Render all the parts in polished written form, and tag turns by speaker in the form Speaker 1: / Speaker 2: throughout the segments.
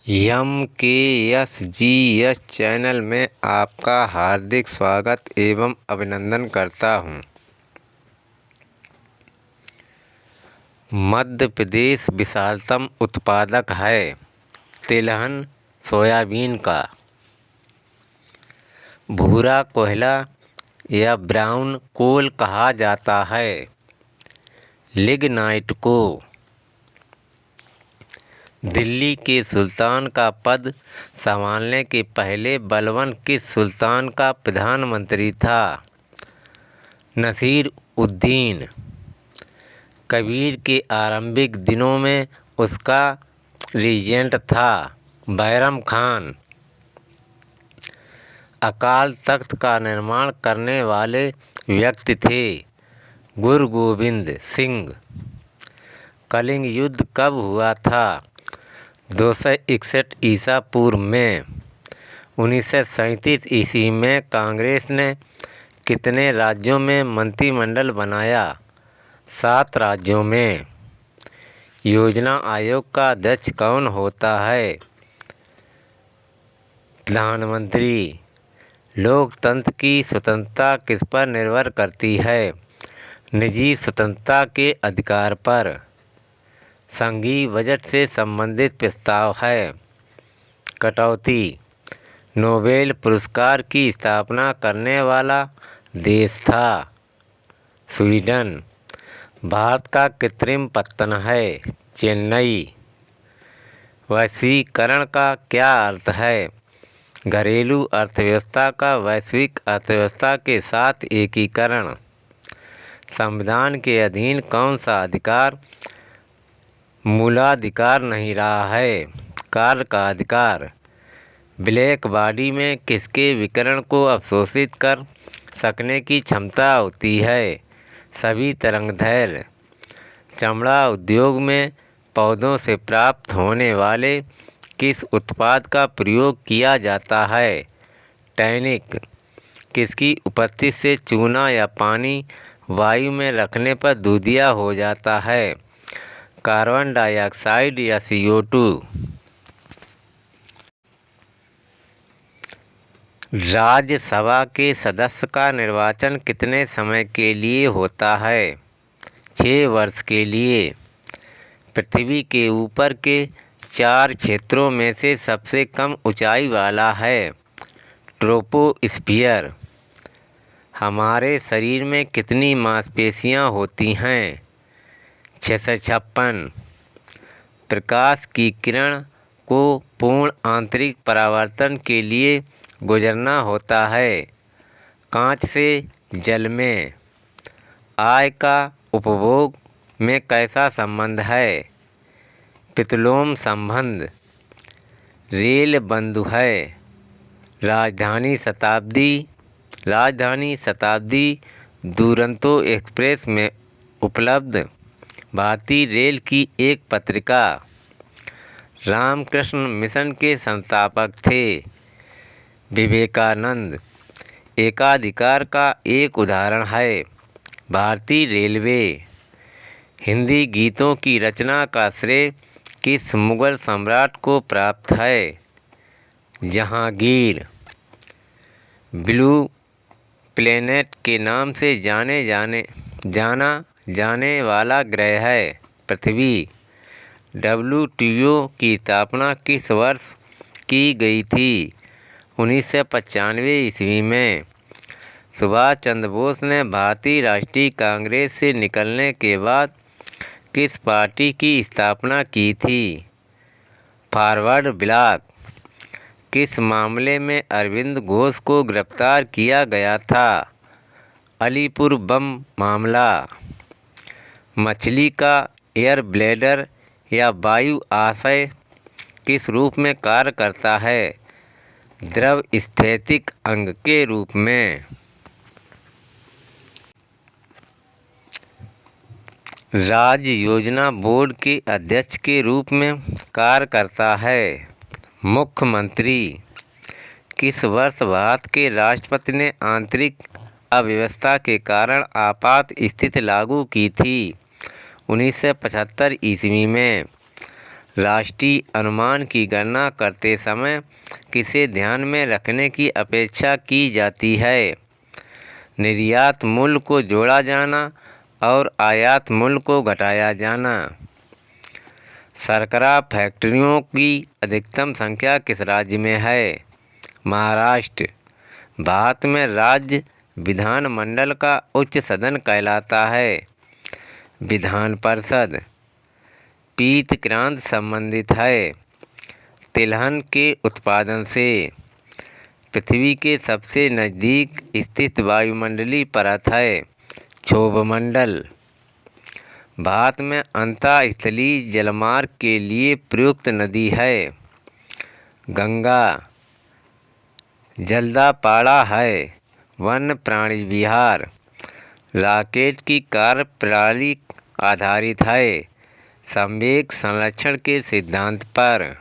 Speaker 1: MKSGS channel में आपका हार्दिक स्वागत एवं अभिनंदन करता हूं। मध्य प्रदेश विशालतम उत्पादक है तिलहन सोयाबीन का। भूरा कोयला या ब्राउन कोल कहा जाता है लिग्नाइट को। दिल्ली के सुल्तान का पद संभालने के पहले बलबन किस सुल्तान का प्रधानमंत्री था? नसीर उद्दीन। कबीर के आरंभिक दिनों में उसका रीजेंट था बैरम खान। अकाल तख्त का निर्माण करने वाले व्यक्ति थे गुरु गोबिंद सिंह। कलिंग युद्ध कब हुआ था? 261 ईसा पूर्व में। 1937 ईस्वी में कांग्रेस ने कितने राज्यों में मंत्रिमंडल बनाया? 7 राज्यों में। योजना आयोग का अध्यक्ष कौन होता है? प्रधानमंत्री। लोकतंत्र की स्वतंत्रता किस पर निर्भर करती है? निजी स्वतंत्रता के अधिकार पर। संघीय बजट से संबंधित प्रस्ताव है कटौती। नोबेल पुरस्कार की स्थापना करने वाला देश था स्वीडन। भारत का कृत्रिम पत्तन है चेन्नई। वैश्वीकरण का क्या अर्थ है? घरेलू अर्थव्यवस्था का वैश्विक अर्थव्यवस्था के साथ एकीकरण। संविधान के अधीन कौन सा अधिकार मूलाधिकार नहीं रहा है? कार्य का अधिकार। ब्लैक बॉडी में किसके विकिरण को अवशोषित कर सकने की क्षमता होती है? सभी तरंगदैर्घ्य। चमड़ा उद्योग में पौधों से प्राप्त होने वाले किस उत्पाद का प्रयोग किया जाता है? टैनिक। किसकी उपस्थिति से चूना या पानी वायु में रखने पर दूधिया हो जाता है? कार्बन डाइऑक्साइड या CO2। राज्यसभा के सदस्य का निर्वाचन कितने समय के लिए होता है? 6 वर्ष के लिए। पृथ्वी के ऊपर के 4 क्षेत्रों में से सबसे कम ऊंचाई वाला है ट्रोपोस्फियर। हमारे शरीर में कितनी मांसपेशियां होती हैं? 656। प्रकाश की किरण को पूर्ण आंतरिक परावर्तन के लिए गुजरना होता है कांच से जल में। आय का उपभोग में कैसा संबंध है? प्रतिलोम संबंध। रेल बंधु है राजधानी शताब्दी दुरंतो एक्सप्रेस में उपलब्ध भारतीय रेल की एक पत्रिका। रामकृष्ण मिशन के संस्थापक थे विवेकानंद। एकाधिकार का एक उदाहरण है भारतीय रेलवे। हिंदी गीतों की रचना का श्रेय किस मुगल सम्राट को प्राप्त है? जहांगीर। ब्लू प्लेनेट के नाम से जाना जाने वाला ग्रह है पृथ्वी। WTO की स्थापना किस वर्ष की गई थी? 1995 ईस्वी में। सुभाष चंद्र बोस ने भारतीय राष्ट्रीय कांग्रेस से निकलने के बाद किस पार्टी की स्थापना की थी? Forward block. किस मामले में अरविंद घोष को गिरफ्तार किया गया था? अलीपुर बम मामला। मछली का एयर ब्लैडर या वायु आशय किस रूप में कार्य करता है? द्रव स्थैतिक अंग के रूप में। राज्य योजना बोर्ड के अध्यक्ष के रूप में कार्य करता है मुख्यमंत्री। किस वर्ष भारत के राष्ट्रपति ने आंतरिक अव्यवस्था के कारण आपात स्थिति लागू की थी? 1975 ईस्वी में। राष्ट्रीय अनुमान की गणना करते समय किसे ध्यान में रखने की अपेक्षा की जाती है? निर्यात मूल्य को जोड़ा जाना और आयात मूल्य को घटाया जाना। शर्करा फैक्ट्रियों की अधिकतम संख्या किस राज्य में है? महाराष्ट्र। भारत में राज्य विधानमंडल का उच्च सदन कहलाता है विधान परिषद। पीत क्रांति संबंधित है तिलहन के उत्पादन से। पृथ्वी के सबसे नज़दीक स्थित वायुमंडलीय परत है क्षोभमंडल। भारत में अंतःस्थलीय जलमार्ग के लिए प्रयुक्त नदी है गंगा। जलदापाड़ा है वन्य प्राणी विहार। रॉकेट की कार्यप्रणाली आधारित है संवेग संरक्षण के सिद्धांत पर।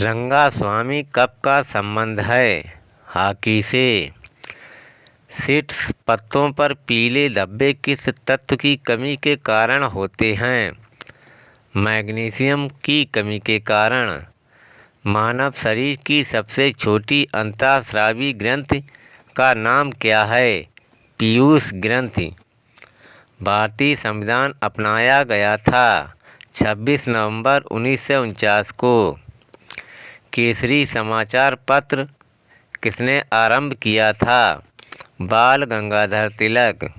Speaker 1: रंगास्वामी कप का संबंध है हॉकी से। सीड्स पत्तों पर पीले धब्बे किस तत्व की कमी के कारण होते हैं? मैग्नीशियम की कमी के कारण। मानव शरीर की सबसे छोटी अंतःस्रावी ग्रंथि का नाम क्या है? पीयूष ग्रंथि। भारतीय संविधान अपनाया गया था 26 नवंबर 1949 को। केसरी समाचार पत्र किसने आरंभ किया था? बाल गंगाधर तिलक।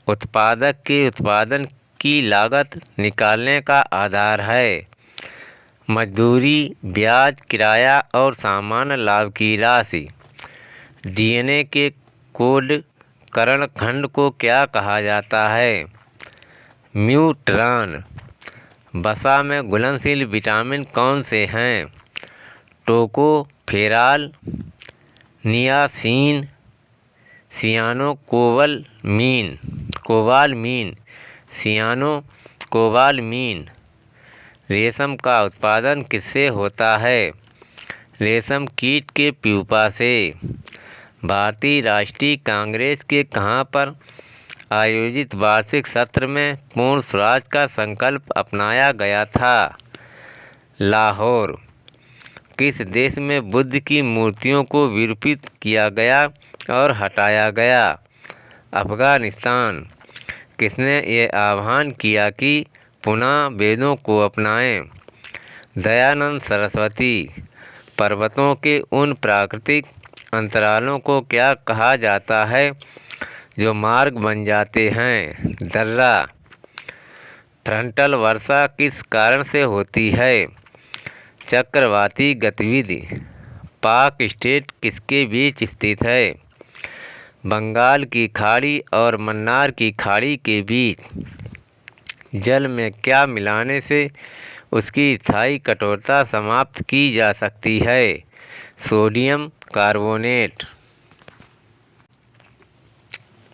Speaker 1: उत्पादक के उत्पादन की लागत निकालने का आधार है मजदूरी, ब्याज, किराया और सामान्य लाभ की राशि। डीएनए के कोडकरण खंड को क्या कहा जाता है? म्यूट्रॉन। वसा में घुलनशील विटामिन कौन से हैं? Tocopherol, niacin, cobalamin, cyanocobalamin. रेशम का उत्पादन किससे होता है? रेशम कीट के प्यूपा से। भारतीय राष्ट्रीय कांग्रेस के कहाँ पर आयोजित वार्षिक सत्र में पूर्ण स्वराज का संकल्प अपनाया गया था? लाहौर। किस देश में बुद्ध की मूर्तियों को विरूपित किया गया और हटाया गया? अफ़गानिस्तान। किसने ये आह्वान किया कि पुनः वेदों को अपनाएं? दयानंद सरस्वती। पर्वतों के उन प्राकृतिक अंतरालों को क्या कहा जाता है जो मार्ग बन जाते हैं? दर्रा। फ्रंटल वर्षा किस कारण से होती है? चक्रवाती गतिविधि। पाक स्टेट किसके बीच स्थित है? बंगाल की खाड़ी और मन्नार की खाड़ी के बीच। जल में क्या मिलाने से उसकी स्थायी कठोरता समाप्त की जा सकती है? Sodium carbonate.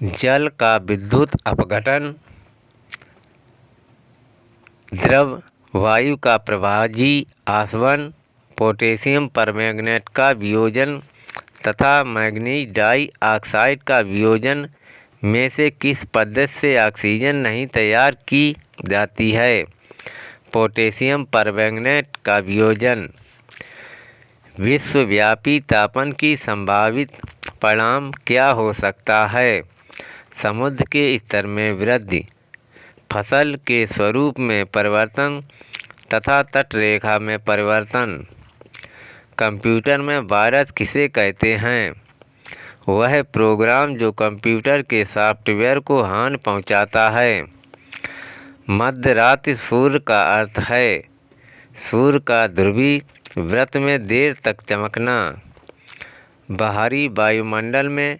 Speaker 1: जल का विद्युत अपघटन, द्रव वायु का प्रभाजी आसवन, पोटेशियम परमैंगनेट का वियोजन तथा मैंगनीज डाई ऑक्साइड का वियोजन में से किस पद्धति से ऑक्सीजन नहीं तैयार की जाती है? पोटेशियम परमैंगनेट का वियोजन। विश्वव्यापी तापन की संभावित परिणाम क्या हो सकता है? समुद्र के स्तर में वृद्धि, फसल के स्वरूप में परिवर्तन तथा तटरेखा में परिवर्तन। कंप्यूटर में वायरस किसे कहते हैं? वह प्रोग्राम जो कंप्यूटर के सॉफ्टवेयर को हानि पहुंचाता है। मध्यरात्रि सूर्य का अर्थ है सूर्य का ध्रुवीय वृत्त में देर तक चमकना। बाहरी वायुमंडल में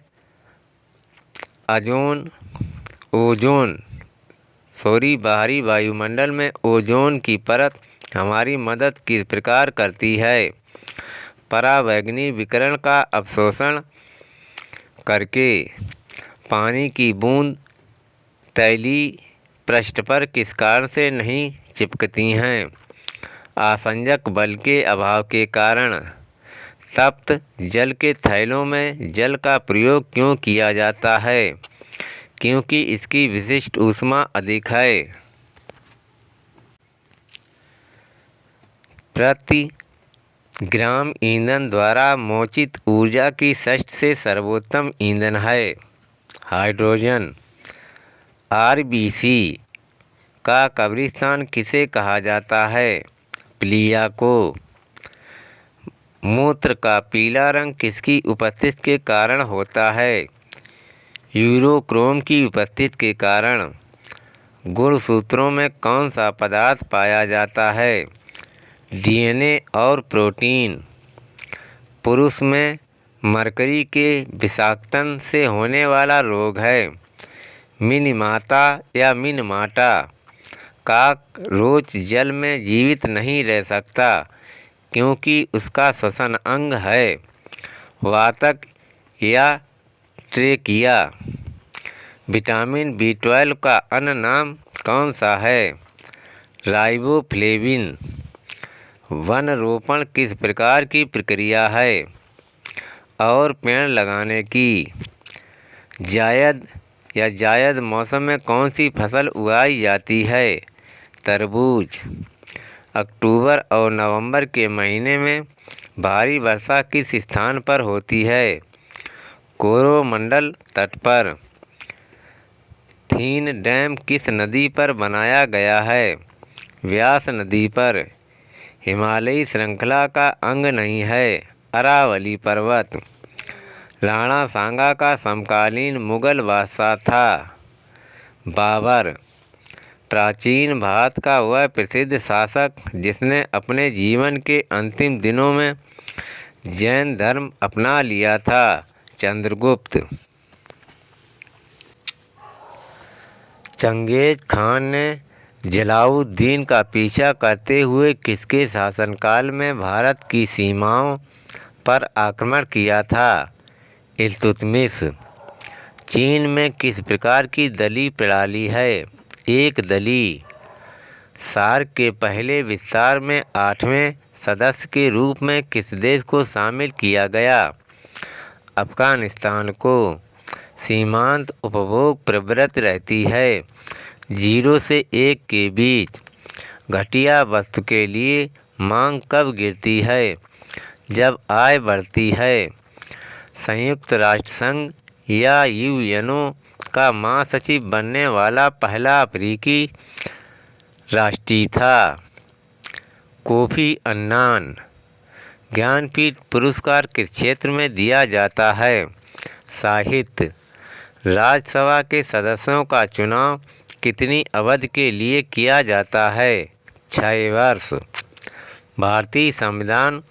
Speaker 1: बाहरी वायुमंडल में ओजोन की परत हमारी मदद किस प्रकार करती है? परावैंगनी विकिरण का अवशोषण करके। पानी की बूंद तैलीय पृष्ठ पर किस कारण से नहीं चिपकती हैं? आसंजक बल के अभाव के कारण। तप्त जल के थैलों में जल का प्रयोग क्यों किया जाता है? क्योंकि इसकी विशिष्ट ऊष्मा अधिक है। प्रति ग्राम ईंधन द्वारा मोचित ऊर्जा की षष्ठ से सर्वोत्तम ईंधन है। हाइड्रोजन। आरबीसी का कब्रिस्तान किसे कहा जाता है? प्लिया को। मूत्र का पीला रंग किसकी उपस्थिति के कारण होता है? यूरोक्रोम की उपस्थिति के कारण। गुणसूत्रों में कौन सा पदार्थ पाया जाता है? डीएनए और प्रोटीन। पुरुष में मरकरी के विषाक्तन से होने वाला रोग है। मिनीमाता या मिनमाटा। काक रोज जल में जीवित नहीं रह सकता क्योंकि उसका श्वसन अंग है वातक या ट्रेकिया। विटामिन B12 का अन्य नाम कौन सा है? राइबोफ्लेविन। वन रोपण किस प्रकार की प्रक्रिया है और पेड़ लगाने की? जायद या जायद मौसम में कौन सी फसल उगाई जाती है? तरबूज। अक्टूबर और नवंबर के महीने में भारी वर्षा किस स्थान पर होती है? कोरोमंडल तट पर। थीन डैम किस नदी पर बनाया गया है? व्यास नदी पर। हिमालयी श्रृंखला का अंग नहीं है अरावली पर्वत। राणा सांगा का समकालीन मुगल बादशाह था बाबर। प्राचीन भारत का वह प्रसिद्ध शासक जिसने अपने जीवन के अंतिम दिनों में जैन धर्म अपना लिया था? चंद्रगुप्त। चंगेज खान ने जलालुद्दीन का पीछा करते हुए किसके शासनकाल में भारत की सीमाओं पर आक्रमण किया था? इल्तुतमिश। चीन में किस प्रकार की दली प्रणाली है? एक दली। सार्क के पहले विस्तार में 8वें सदस्य के रूप में किस देश को शामिल किया गया? अफगानिस्तान को। सीमांत उपभोग प्रवृत्त रहती है 0 से 1 के बीच। घटिया वस्तु के लिए मांग कब गिरती है? जब आय बढ़ती है। संयुक्त राष्ट्र संघ या यूएनओ का महासचिव बनने वाला पहला अफ्रीकी राष्ट्रीय था कोफी अन्नान। ज्ञानपीठ पुरस्कार किस क्षेत्र में दिया जाता है? साहित्य। राज्यसभा के सदस्यों का चुनाव कितनी अवधि के लिए किया जाता है? 6 वर्ष। भारतीय संविधान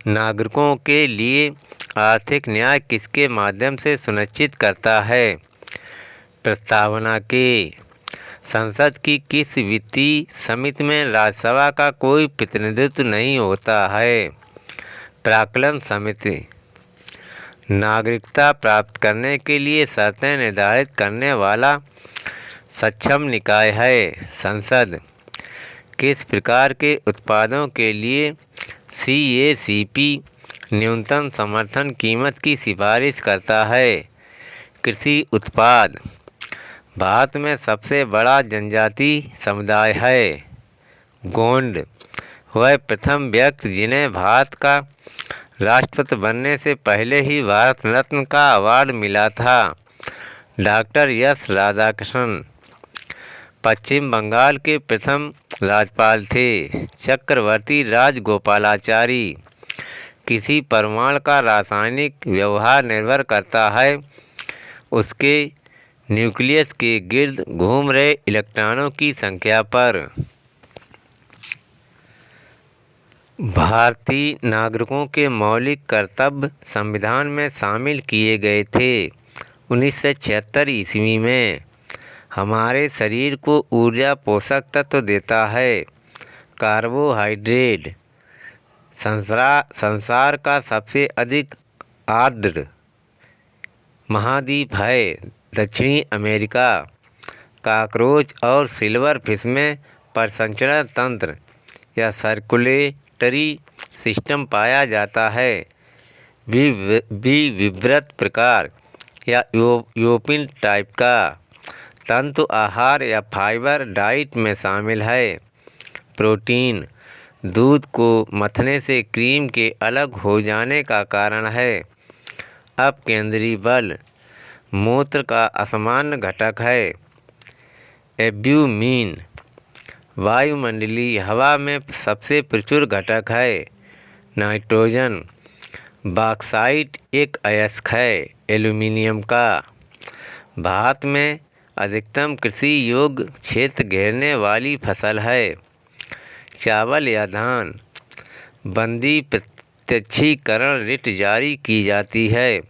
Speaker 1: नागरिकों के लिए आर्थिक न्याय किसके माध्यम से सुनिश्चित करता है? प्रस्तावना के। संसद की किस वित्तीय समिति में राज्यसभा का कोई प्रतिनिधित्व नहीं होता है? प्राक्कलन समिति। नागरिकता प्राप्त करने के लिए शर्तें निर्धारित करने वाला सक्षम निकाय है संसद। किस प्रकार के उत्पादों के लिए CACP न्यूनतम समर्थन कीमत की सिफारिश करता है? कृषि उत्पाद। भारत में सबसे बड़ा जनजातीय समुदाय है गोंड। वह प्रथम व्यक्ति जिन्हें भारत का राष्ट्रपति बनने से पहले ही भारत रत्न का अवार्ड मिला था डॉक्टर एस राधाकृष्णन। पश्चिम बंगाल के प्रथम राज्यपाल थे चक्रवर्ती राजगोपालाचारी। किसी परमाणु का रासायनिक व्यवहार निर्भर करता है उसके न्यूक्लियस के गिर्द घूम रहे इलेक्ट्रॉनों की संख्या पर। भारतीय नागरिकों के मौलिक कर्तव्य संविधान में शामिल किए गए थे 1976 ईस्वी में। हमारे शरीर को ऊर्जा पोषक तत्व देता है कार्बोहाइड्रेट। संसार का सबसे अधिक आर्द्र महाद्वीप है दक्षिणी अमेरिका। कॉकरोच और सिल्वर फिश में परिसंचरण तंत्र या सर्कुलेटरी सिस्टम पाया जाता है। विवृत प्रकार या यूरोपियन टाइप का तंतु आहार या फाइबर डाइट में शामिल है। प्रोटीन। दूध को मथने से क्रीम के अलग हो जाने का कारण है। अपकेंद्री बल मूत्र का असामान्य घटक है। एल्ब्यूमिन वायुमंडलीय हवा में सबसे प्रचुर घटक है। नाइट्रोजन बॉक्साइट एक अयस्क है एल्यूमीनियम का। भारत में अधिकतम कृषि योग्य क्षेत्र घेरने वाली फसल है चावल या धान। बंदी प्रत्यक्षीकरण रिट जारी की जाती है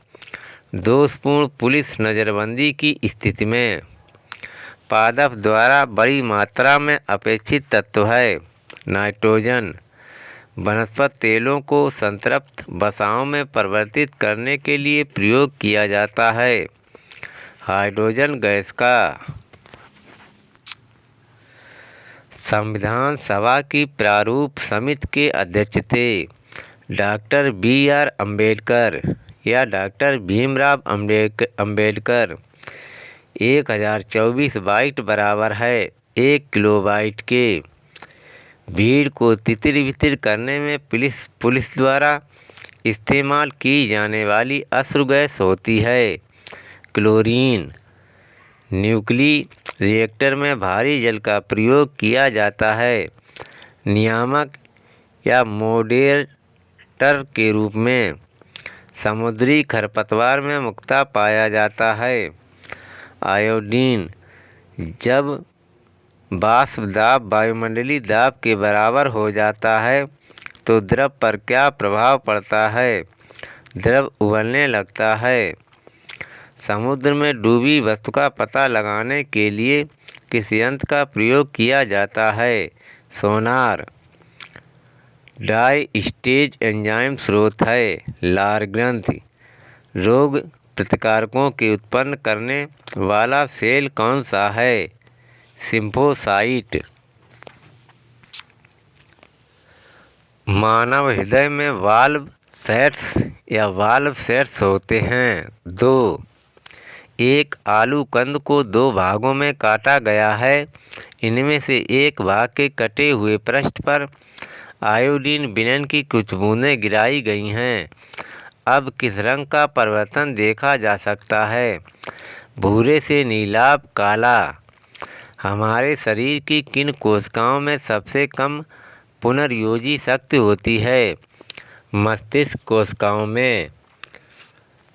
Speaker 1: दोषपूर्ण पुलिस नज़रबंदी की स्थिति में। पादप द्वारा बड़ी मात्रा में अपेक्षित तत्व है नाइट्रोजन। वनस्पति तेलों को संतृप्त वसाओं में परिवर्तित करने के लिए प्रयोग किया जाता है हाइड्रोजन गैस का। संविधान सभा की प्रारूप समिति के अध्यक्ष थे डॉक्टर B.R. अम्बेडकर या डॉक्टर भीमराव अम्बेडकर। 1024 बाइट बराबर है 1 किलोबाइट के। भीड़ को तितिर-बितिर करने में पुलिस द्वारा इस्तेमाल की जाने वाली अश्रु गैस होती है क्लोरीन। न्यूक्लियर रिएक्टर में भारी जल का प्रयोग किया जाता है नियामक या मॉडरेटर के रूप में। समुद्री खरपतवार में मुक्ता पाया जाता है आयोडीन। जब वाष्प दाब वायुमंडलीय दाब के बराबर हो जाता है तो द्रव पर क्या प्रभाव पड़ता है? द्रव उबलने लगता है। समुद्र में डूबी वस्तु का पता लगाने के लिए किस यंत्र का प्रयोग किया जाता है? सोनार। डाई स्टेज एंजाइम स्रोत है लार ग्रंथि। रोग प्रतिकारकों के उत्पन्न करने वाला सेल कौन सा है? सिम्फोसाइट। मानव हृदय में वाल्व सेट्स या वाल्व सेट्स होते हैं 2। एक आलू कंद को 2 भागों में काटा गया है। इनमें से एक भाग के कटे हुए पृष्ठ पर आयोडीन विलयन की कुछ बूंदें गिराई गई हैं। अब किस रंग का परिवर्तन देखा जा सकता है? भूरे से नीलाभ काला। हमारे शरीर की किन कोशिकाओं में सबसे कम पुनर्योजी शक्ति होती है? मस्तिष्क कोशिकाओं में।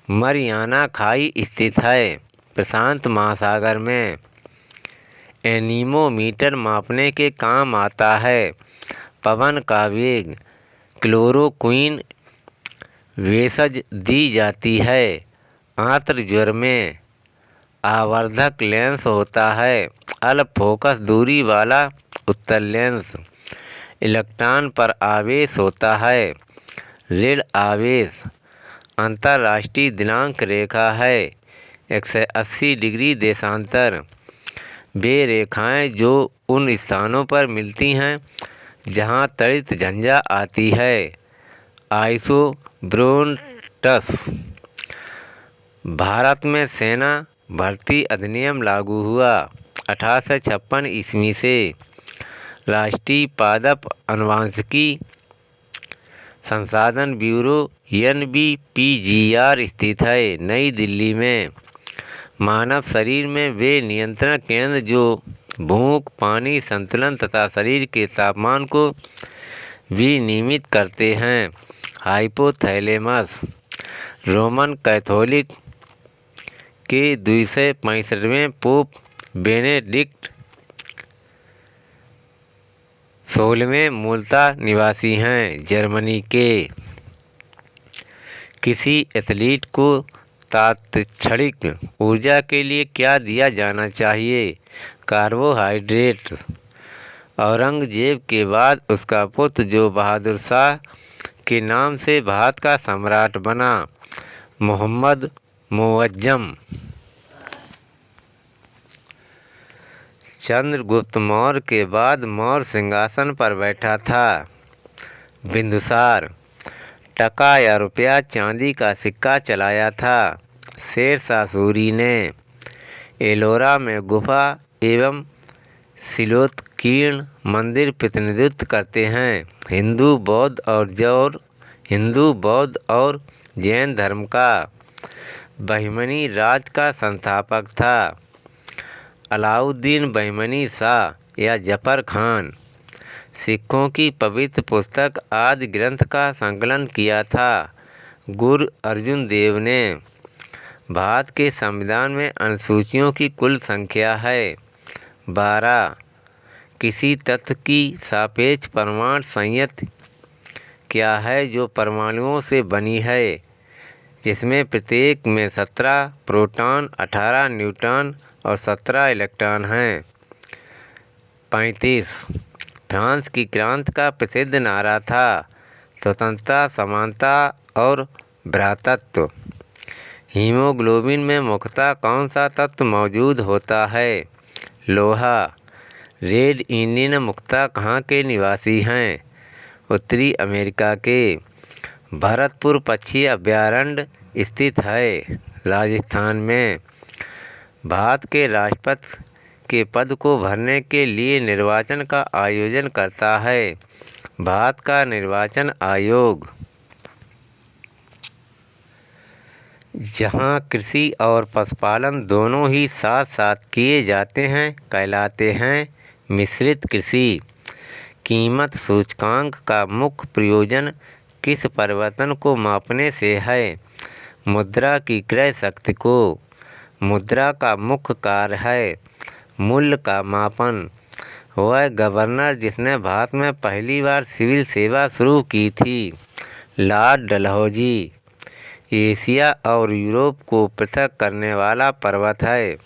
Speaker 1: मरियाना खाई स्थित है प्रशांत महासागर में। एनीमोमीटर मापने के काम आता है पवन का वेग। क्लोरोक्विन भेषज दी जाती है आंत्र ज्वर में। आवर्धक लेंस होता है अल्प फोकस दूरी वाला उत्तल लेंस। इलेक्ट्रॉन पर आवेश होता है ऋण आवेश। अंतर्राष्ट्रीय दिनांक रेखा है 180 डिग्री देशांतर। वे रेखाएं जो उन स्थानों पर मिलती हैं जहां त्वरित झंझा आती है आइसोब्रोनट्स। भारत में सेना भर्ती अधिनियम लागू हुआ 1856 ईस्वी से। राष्ट्रीय पादप आनुवंशिकी संसाधन ब्यूरो NBPGR स्थित है नई दिल्ली में। मानव शरीर में वे नियंत्रण केंद्र जो भूख पानी संतुलन तथा शरीर के तापमान को विनियमित करते हैं हाइपोथैलेमस। रोमन कैथोलिक के 265वें पोप बेनेडिक्ट 16वें मूलतः निवासी हैं जर्मनी के। किसी एथलीट को तात्क्षणिक ऊर्जा के लिए क्या दिया जाना चाहिए? कार्बोहाइड्रेट। औरंगजेब के बाद उसका पुत्र जो बहादुर शाह के नाम से भारत का सम्राट बना मोहम्मद मुअज्जम। चंद्रगुप्त मौर्य के बाद मौर्य सिंहासन पर बैठा था बिंदुसार। टका या रुपया चांदी का सिक्का चलाया था शेरशाह सूरी ने। एलोरा में गुफा एवं शिलोत्कीर्ण मंदिर प्रतिनिधित्व करते हैं हिंदू बौद्ध और जैन धर्म का बहमनी राज का संस्थापक था। अलाउद्दीन बहमनी शाह या जफर खान सिखों की पवित्र पुस्तक आदि ग्रंथ का संकलन किया था। गुरु अर्जुन देव ने भारत के संविधान में अनुसूचियों की कुल संख्या है 12। किसी तत्व की सापेक्ष परमाणु संयुति क्या है जो परमाणुओं से बनी है, जिसमें प्रत्येक में 17 प्रोटॉन, 18 न्यूट्रॉन और 17 इलेक्ट्रॉन हैं। 35। फ्रांस की क्रांति का प्रसिद्ध नारा था स्वतंत्रता, समानता और भ्रातृत्व। हीमोग्लोबिन में मुख्यतः कौन सा तत्व मौजूद होता है? लोहा। रेड इंडियन मुख्यतः कहाँ के निवासी हैं? उत्तरी अमेरिका के। भरतपुर पक्षी अभयारण्य स्थित है राजस्थान में। भारत के राष्ट्रपति के पद को भरने के लिए निर्वाचन का आयोजन करता है भारत का निर्वाचन आयोग। जहां कृषि और पशुपालन दोनों ही साथ साथ किए जाते हैं कहलाते हैं मिश्रित कृषि। कीमत सूचकांक का मुख्य प्रयोजन किस परिवर्तन को मापने से है? मुद्रा की क्रय शक्ति को। मुद्रा का मुख्य कार्य है मूल्य का मापन। वह गवर्नर जिसने भारत में पहली बार सिविल सेवा शुरू की थी लॉर्ड डलहौजी। एशिया और यूरोप को पृथक करने वाला पर्वत है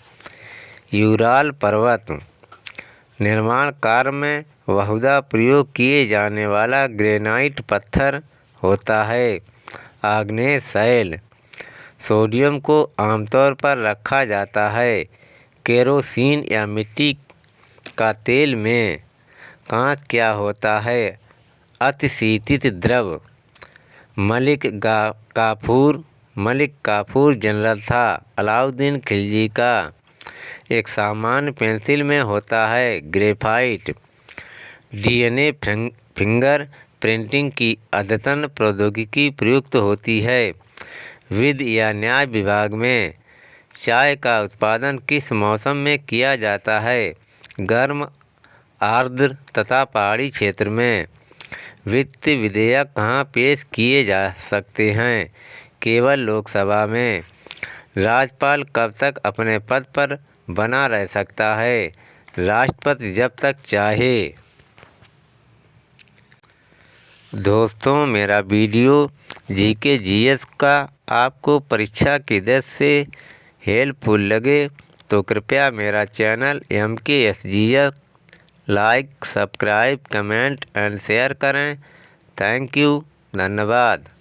Speaker 1: यूराल पर्वत। निर्माण कार्य में बहुधा प्रयोग किए जाने वाला ग्रेनाइट पत्थर होता है आग्नेय शैल। सोडियम को आमतौर पर रखा जाता है केरोसिन या मिट्टी का तेल में। कांच क्या होता है? अतिशीतित द्रव। मलिक काफूर जनरल था अलाउद्दीन खिलजी का। एक सामान्य पेंसिल में होता है ग्रेफाइट। डीएनए फिंगर प्रिंटिंग की अद्यतन प्रौद्योगिकी प्रयुक्त होती है। विधि या न्याय विभाग में। चाय का उत्पादन किस मौसम में किया जाता है? गर्म, आर्द्र तथा पहाड़ी क्षेत्र में। वित्त विधेयक कहाँ पेश किए जा सकते हैं? केवल लोकसभा में। राज्यपाल कब तक अपने पद पर बना रह सकता है? राष्ट्रपति जब तक चाहे। दोस्तों, मेरा वीडियो जीके जीएस का आपको परीक्षा की दृष्टि से हेल्पफुल लगे तो कृपया मेरा channel MKSGS like, subscribe, comment and share करें। Thank you. धन्यवाद।